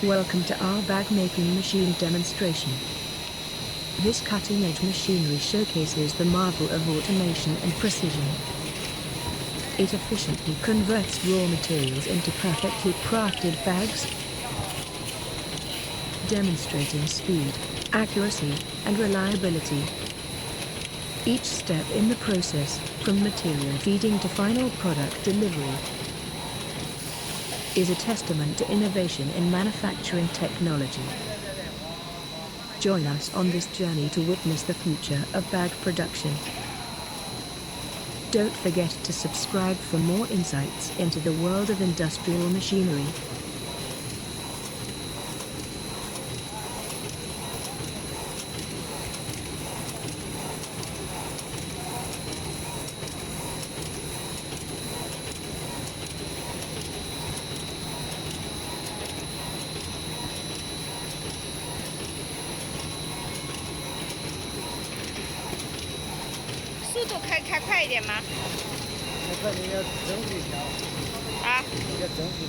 Welcome to our bag making machine demonstration. This cutting-edge machinery showcases the marvel of automation and precision. It efficiently converts raw materials into perfectly crafted bags, demonstrating speed, accuracy, and reliability. Each step in the process, from material feeding to final product delivery, is a testament to innovation in manufacturing technology. Join us on this journey to witness the future of bag production. Don't forget to subscribe for more insights into the world of industrial machinery.速度开快一点吗？我看你要整体调啊？要整体。